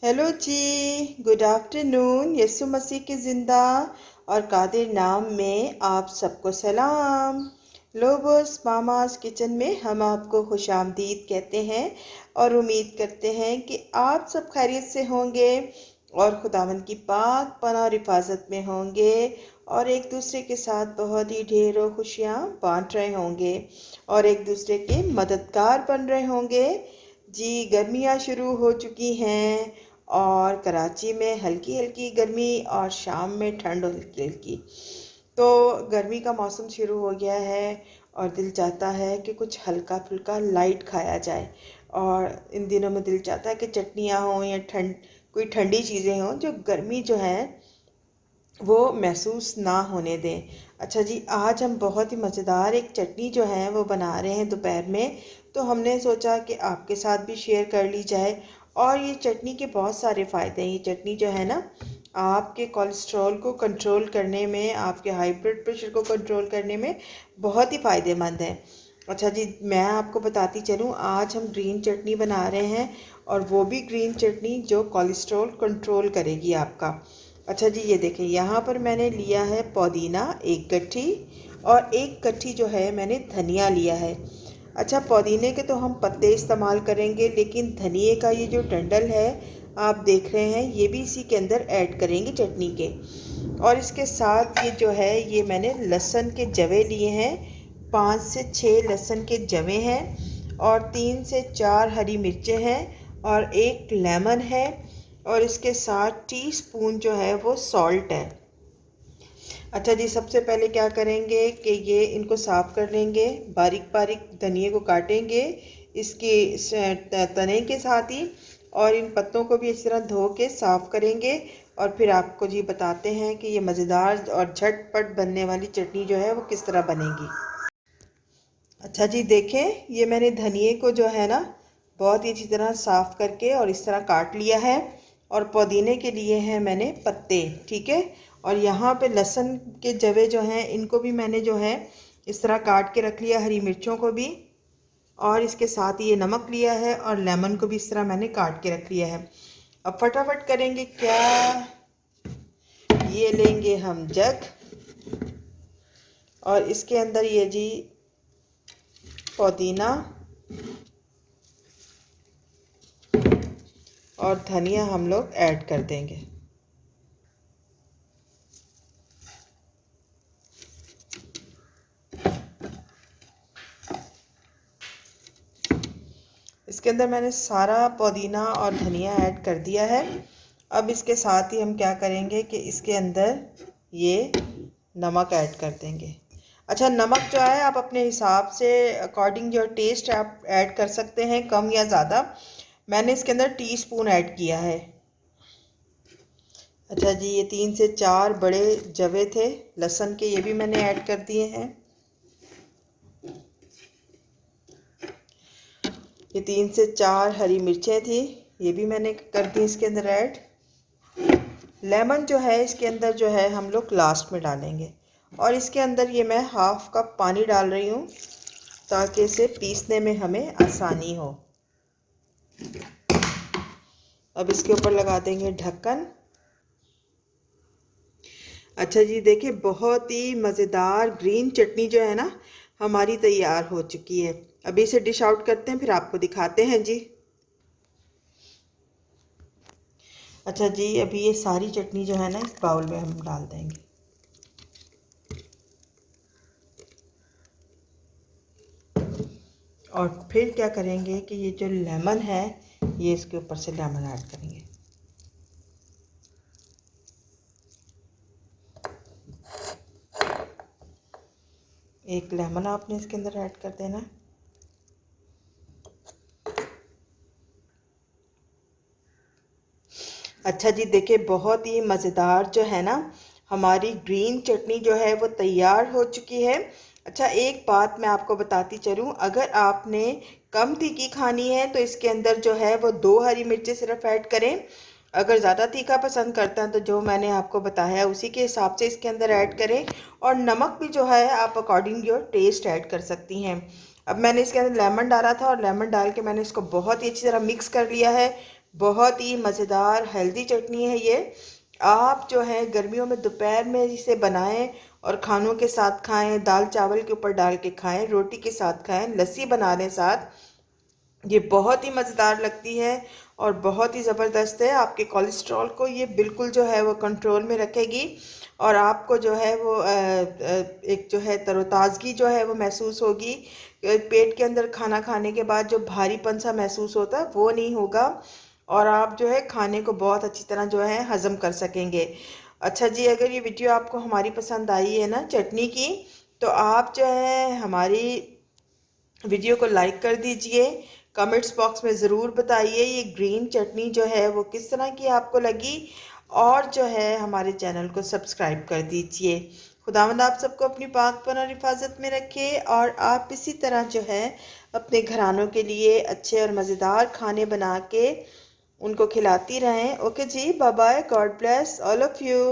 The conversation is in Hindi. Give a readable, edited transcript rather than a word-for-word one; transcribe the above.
हेलो जी। Good afternoon. यीशु मसीह के ज़िंदा और कादिर नाम में आप सबको सलाम। लोबोस मामास किचन में हम आपको खुशामदीद कहते हैं और उम्मीद करते हैं कि आप सब खैरियत से होंगे और खुदावंद की पाक पनाह और हिफाजत में होंगे और एक दूसरे के साथ बहुत ही ढेरों खुशियाँ बांट रहे होंगे और एक दूसरे के मददगार बन रहे होंगे। जी, गर्मियाँ शुरू हो चुकी हैं और कराची में हल्की हल्की गर्मी और शाम में ठंड हल्की हल्की। तो गर्मी का मौसम शुरू हो गया है और दिल चाहता है कि कुछ हल्का फुल्का लाइट खाया जाए। और इन दिनों में दिल चाहता है कि चटनियाँ हों या कोई ठंडी चीज़ें हों जो गर्मी जो है वो महसूस ना होने दें। अच्छा जी, आज हम बहुत ही मज़ेदार एक चटनी जो है वो बना रहे हैं दोपहर में। तो हमने सोचा कि आपके साथ भी शेयर कर ली जाए। और ये चटनी के बहुत सारे फ़ायदे हैं। ये चटनी जो है ना, आपके कोलेस्ट्रॉल को कंट्रोल करने में, आपके हाई ब्लड प्रेशर को कंट्रोल करने में बहुत ही फ़ायदेमंद है। अच्छा जी, मैं आपको बताती चलूँ, आज हम ग्रीन चटनी बना रहे हैं और वो भी ग्रीन चटनी जो कोलेस्ट्रॉल कंट्रोल करेगी आपका। अच्छा जी, ये देखें, यहाँ पर मैंने लिया है पुदीना एक गट्ठी और एक गट्ठी जो है मैंने धनिया लिया है। अच्छा, पुदीने के तो हम पत्ते इस्तेमाल करेंगे, लेकिन धनिए का ये जो डंडल है आप देख रहे हैं, ये भी इसी के अंदर ऐड करेंगे चटनी के। और इसके साथ ये जो है, ये मैंने लहसुन के जवे लिए हैं। 5 से 6 लहसुन के जवे हैं और 3 से 4 हरी मिर्चें हैं और एक लेमन है। और इसके साथ टीस्पून जो है वो सॉल्ट है। अच्छा जी, सबसे पहले क्या करेंगे कि ये इनको साफ़ कर लेंगे, बारीक बारीक धनिए को काटेंगे इसके तने के साथ ही, और इन पत्तों को भी इस तरह धो के साफ़ करेंगे। और फिर आपको जी बताते हैं कि ये मज़ेदार और झटपट बनने वाली चटनी जो है वो किस तरह बनेगी। अच्छा जी, देखें, ये मैंने धनिए को जो है ना बहुत ही अच्छी तरह साफ़ करके और इस तरह काट लिया है। और पुदीने के लिए हैं मैंने पत्ते, ठीक है। और यहाँ पे लहसुन के जवे जो हैं इनको भी मैंने जो है इस तरह काट के रख लिया, हरी मिर्चों को भी। और इसके साथ ही ये नमक लिया है और लेमन को भी इस तरह मैंने काट के रख लिया है। अब फटाफट करेंगे क्या, ये लेंगे हम जग और इसके अंदर ये जी पुदीना और धनिया हम लोग ऐड कर देंगे। इसके अंदर मैंने सारा पुदीना और धनिया ऐड कर दिया है। अब इसके साथ ही हम क्या करेंगे कि इसके अंदर ये नमक ऐड कर देंगे। अच्छा, नमक जो है आप अपने हिसाब से, अकॉर्डिंग योर टेस्ट आप ऐड कर सकते हैं, कम या ज़्यादा। मैंने इसके अंदर टीस्पून ऐड किया है। अच्छा जी, ये 3 से 4 बड़े जवे थे लहसुन के, ये भी मैंने ऐड कर दिए हैं। ये 3 से 4 हरी मिर्चें थी, ये भी मैंने कर दी इसके अंदर ऐड। लेमन जो है इसके अंदर जो है हम लोग लास्ट में डालेंगे। और इसके अंदर ये मैं हाफ़ कप पानी डाल रही हूँ ताकि इसे पीसने में हमें आसानी हो। अब इसके ऊपर लगा देंगे ढक्कन। अच्छा जी, देखिए, बहुत ही मज़ेदार ग्रीन चटनी जो है ना हमारी तैयार हो चुकी है। अभी इसे डिश आउट करते हैं, फिर आपको दिखाते हैं जी। अच्छा जी, अभी ये सारी चटनी जो है ना इस बाउल में हम डाल देंगे। और फिर क्या करेंगे कि ये जो लेमन है ये इसके ऊपर से लेमन ऐड करेंगे। एक लेमन आपने इसके अंदर ऐड कर देना। अच्छा जी, देखिए, बहुत ही मज़ेदार जो है ना हमारी ग्रीन चटनी जो है वो तैयार हो चुकी है। अच्छा, एक बात मैं आपको बताती चलूँ, अगर आपने कम तीखी खानी है तो इसके अंदर जो है वो 2 हरी मिर्चें सिर्फ ऐड करें। अगर ज़्यादा तीखा पसंद करते हैं तो जो मैंने आपको बताया उसी के हिसाब से इसके अंदर ऐड करें। और नमक भी जो है आप अकॉर्डिंग योर टेस्ट ऐड कर सकती हैं। अब मैंने इसके अंदर लेमन डाला था और लेमन डाल के मैंने इसको बहुत ही अच्छी तरह मिक्स कर लिया है। बहुत ही मज़ेदार हेल्दी चटनी है ये। आप जो है गर्मियों में दोपहर में इसे बनाएं और खानों के साथ खाएं, दाल चावल के ऊपर डाल के खाएं, रोटी के साथ खाएं, लस्सी बना लें साथ। ये बहुत ही मज़ेदार लगती है और बहुत ही ज़बरदस्त है। आपके कोलेस्ट्रॉल को ये बिल्कुल जो है वो कंट्रोल में रखेगी और आपको जो है वो एक जो है तरोताज़गी जो है वो महसूस होगी। पेट के अंदर खाना खाने के बाद जो भारीपन सा महसूस होता है वो नहीं होगा और आप जो है खाने को बहुत अच्छी तरह जो है हज़म कर सकेंगे। अच्छा जी, अगर ये वीडियो आपको हमारी पसंद आई है ना चटनी की, तो आप जो है हमारी वीडियो को लाइक कर दीजिए। कमेंट्स बॉक्स में ज़रूर बताइए ये ग्रीन चटनी जो है वो किस तरह की आपको लगी और जो है हमारे चैनल को सब्सक्राइब कर दीजिए। खुदावंद आप सबको अपनी पाक पनाह हिफाजत में रखे और आप इसी तरह जो है अपने घरानों के लिए अच्छे और मज़ेदार खाने बना के उनको खिलाती रहें। ओके जी, bye bye, God bless all of you.